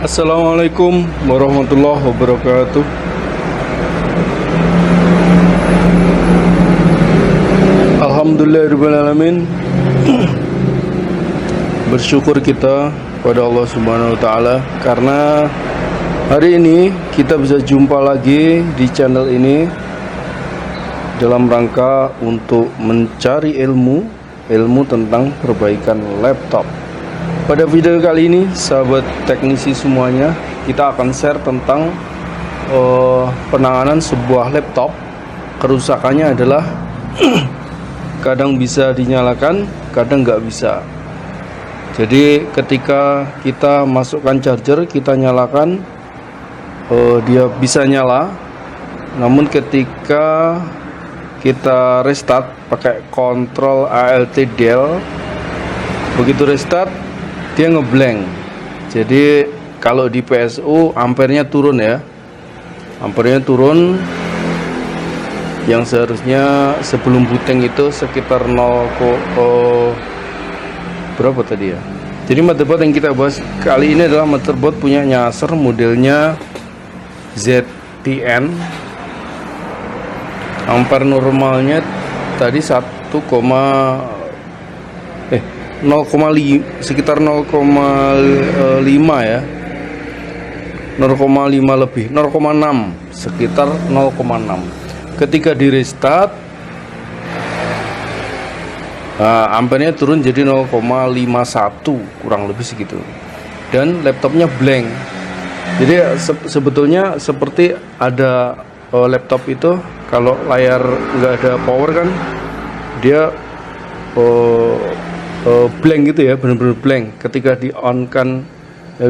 Assalamualaikum warahmatullahi wabarakatuh. Alhamdulillahirrahmanirrahim. Bersyukur kita pada Allah Subhanahu wa Ta'ala karena hari ini kita bisa jumpa lagi di channel ini dalam rangka untuk mencari ilmu tentang perbaikan laptop. Pada video kali ini, sahabat teknisi semuanya, kita akan share tentang penanganan sebuah laptop. Kerusakannya adalah kadang bisa dinyalakan, kadang nggak bisa. Jadi ketika kita masukkan charger, kita nyalakan, dia bisa nyala. Namun ketika kita restart pakai Ctrl Alt Del, begitu restart dia ngeblank. Jadi kalau di PSU ampernya turun ya, ampernya turun, yang seharusnya sebelum booting itu sekitar 0, berapa tadi ya. Jadi motherboard yang kita bahas kali ini adalah motherboard punya Acer, modelnya ZTN. Ampere normalnya tadi 0,5, sekitar 0,5 ya, 0,5 lebih, 0,6, sekitar 0,6. Ketika di restart, ampernya turun jadi 0,51, kurang lebih segitu, dan laptopnya blank. Jadi sebetulnya seperti ada laptop itu kalau layar nggak ada power kan dia blank gitu ya, benar-benar blank. Ketika di on kan,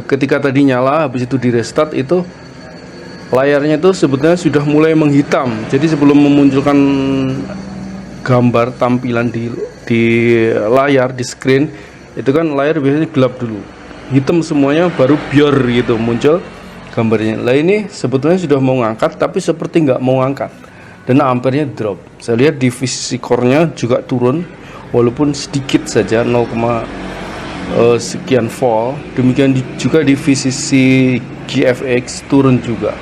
ketika tadi nyala, habis itu di restart, itu layarnya itu sebetulnya sudah mulai menghitam. Jadi sebelum memunculkan gambar tampilan di layar, di screen itu kan layar biasanya gelap dulu, hitam semuanya, baru biar gitu muncul gambarnya. Lah ini sebetulnya sudah mau ngangkat tapi seperti nggak mau ngangkat dan ampernya drop. Saya lihat di VCC core-nya juga turun, walaupun sedikit saja, 0, sekian volt. Demikian juga di VCC GFX turun juga.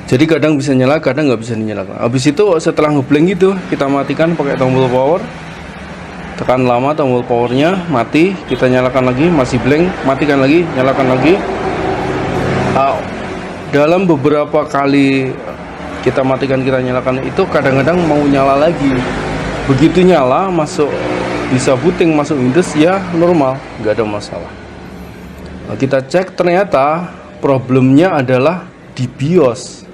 Jadi kadang bisa nyala, kadang nggak bisa dinyalakan. Habis itu setelah ngeblank gitu, kita matikan pakai tombol power, tekan lama tombol powernya, mati, kita nyalakan lagi, masih blank, matikan lagi, nyalakan lagi. Dalam beberapa kali kita matikan, kita nyalakan itu, kadang-kadang mau nyala lagi. Begitu nyala, masuk, bisa booting, masuk Windows, ya normal, nggak ada masalah. Nah, kita cek, ternyata problemnya adalah di BIOS.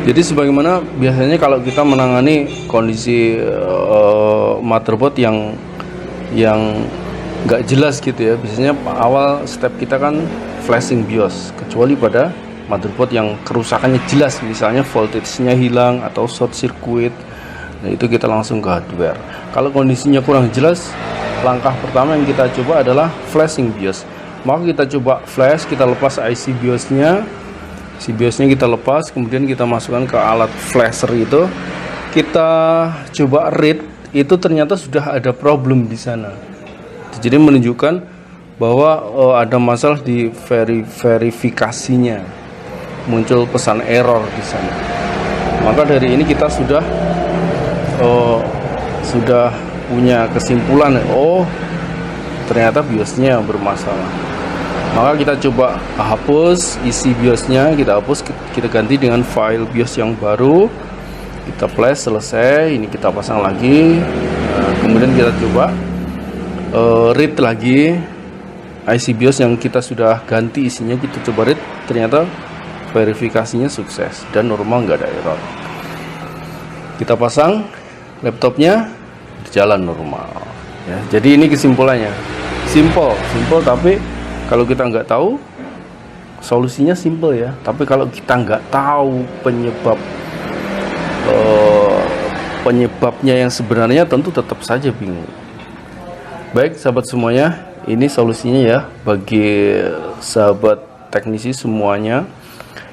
Jadi sebagaimana biasanya kalau kita menangani kondisi motherboard yang nggak jelas gitu ya, biasanya awal step kita kan flashing BIOS, kecuali pada motherboard yang kerusakannya jelas, misalnya voltage-nya hilang atau short circuit. Nah, itu kita langsung ke hardware. Kalau kondisinya kurang jelas, langkah pertama yang kita coba adalah flashing BIOS. Maka kita coba flash, kita lepas IC BIOS-nya, si BIOS-nya kita lepas, kemudian kita masukkan ke alat flasher itu, kita coba read, itu ternyata sudah ada problem di sana. Jadi menunjukkan bahwa ada masalah di verifikasinya, muncul pesan error di sana. Maka dari ini kita sudah punya kesimpulan, oh ternyata BIOS-nya bermasalah. Maka kita coba hapus isi BIOS-nya, kita hapus, kita ganti dengan file BIOS yang baru, kita flash, selesai. Ini kita pasang lagi, kemudian kita coba read lagi IC BIOS yang kita sudah ganti isinya, kita coba read, ternyata verifikasinya sukses dan normal, nggak ada error. Kita pasang laptopnya, berjalan normal ya. Jadi ini kesimpulannya, simple tapi kalau kita nggak tahu, solusinya simple ya. Tapi kalau kita nggak tahu penyebabnya yang sebenarnya, tentu tetap saja bingung. Baik sahabat semuanya, ini solusinya ya bagi sahabat teknisi semuanya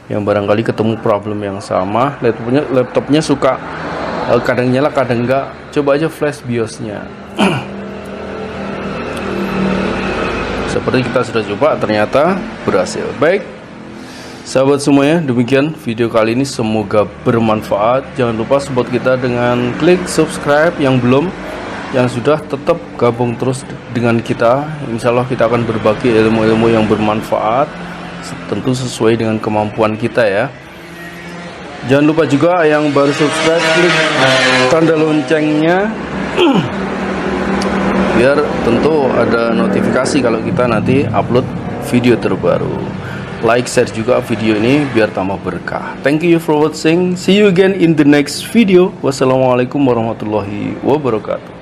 yang barangkali ketemu problem yang sama, laptopnya suka kadang nyala kadang enggak. Coba aja flash BIOS-nya. Seperti kita sudah coba, ternyata berhasil. Baik, sahabat semuanya, demikian video kali ini, semoga bermanfaat. Jangan lupa support kita dengan klik subscribe. Yang belum, yang sudah, tetap gabung terus dengan kita. Insya Allah kita akan berbagi ilmu-ilmu yang bermanfaat, tentu sesuai dengan kemampuan kita ya. Jangan lupa juga yang baru subscribe, klik tanda loncengnya biar tentu ada notifikasi kalau kita nanti upload video terbaru. Like, share juga video ini biar tambah berkah. Thank you for watching. See you again in the next video. Wassalamualaikum warahmatullahi wabarakatuh.